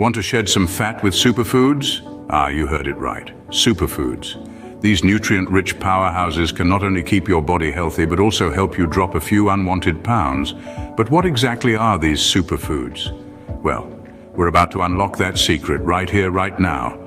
Want to shed some fat with superfoods? Ah, you heard it right. Superfoods. These nutrient-rich powerhouses can not only keep your body healthy, but also help you drop a few unwanted pounds. But what exactly are these superfoods? Well, we're about to unlock that secret right here, right now.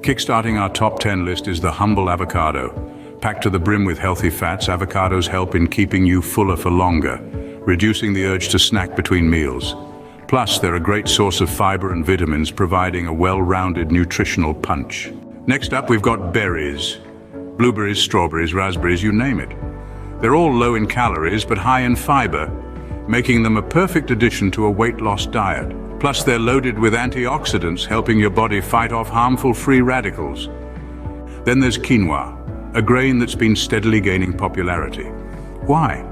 Kickstarting our top 10 list is the humble avocado. Packed to the brim with healthy fats, avocados help in keeping you fuller for longer, reducing the urge to snack between meals. Plus, they're a great source of fiber and vitamins, providing a well-rounded nutritional punch. Next up, we've got berries. Blueberries, strawberries, raspberries, you name it. They're all low in calories, but high in fiber, making them a perfect addition to a weight loss diet. Plus, they're loaded with antioxidants, helping your body fight off harmful free radicals. Then there's quinoa, a grain that's been steadily gaining popularity. Why?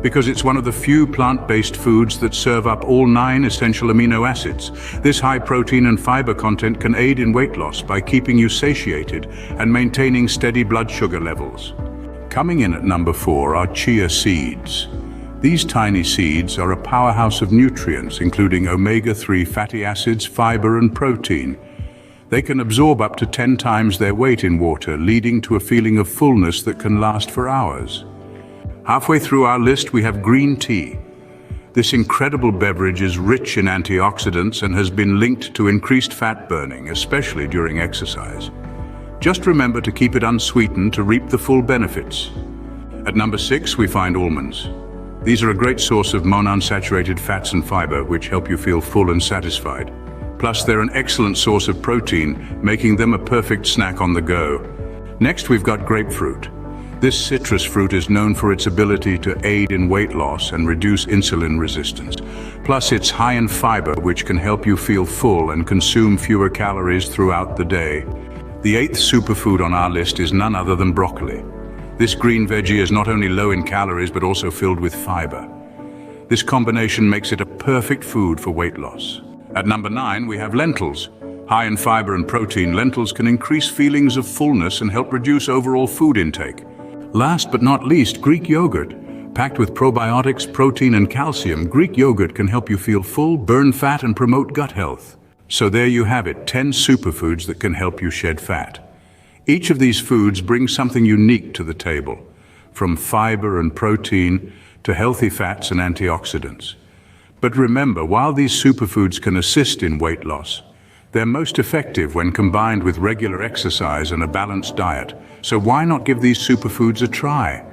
Because it's one of the few plant-based foods that serve up all 9 essential amino acids. This high protein and fiber content can aid in weight loss by keeping you satiated and maintaining steady blood sugar levels. Coming in at number 4 are chia seeds. These tiny seeds are a powerhouse of nutrients, including omega-3 fatty acids, fiber, and protein. They can absorb up to 10 times their weight in water, leading to a feeling of fullness that can last for hours. Halfway through our list, we have green tea. This incredible beverage is rich in antioxidants and has been linked to increased fat burning, especially during exercise. Just remember to keep it unsweetened to reap the full benefits. At number 6, we find almonds. These are a great source of monounsaturated fats and fiber, which help you feel full and satisfied. Plus, they're an excellent source of protein, making them a perfect snack on the go. Next, we've got grapefruit. This citrus fruit is known for its ability to aid in weight loss and reduce insulin resistance. Plus, it's high in fiber, which can help you feel full and consume fewer calories throughout the day. The 8th superfood on our list is none other than broccoli. This green veggie is not only low in calories, but also filled with fiber. This combination makes it a perfect food for weight loss. At number 9, we have lentils. High in fiber and protein, lentils can increase feelings of fullness and help reduce overall food intake. Last but not least, Greek yogurt. Packed with probiotics, protein, and calcium, Greek yogurt can help you feel full, burn fat, and promote gut health. So there you have it, 10 superfoods that can help you shed fat. Each of these foods brings something unique to the table, from fiber and protein to healthy fats and antioxidants. But remember, while these superfoods can assist in weight loss, they're most effective when combined with regular exercise and a balanced diet. So why not give these superfoods a try?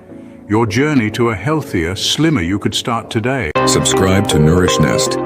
Your journey to a healthier, slimmer you could start today. Subscribe to Nourish Nest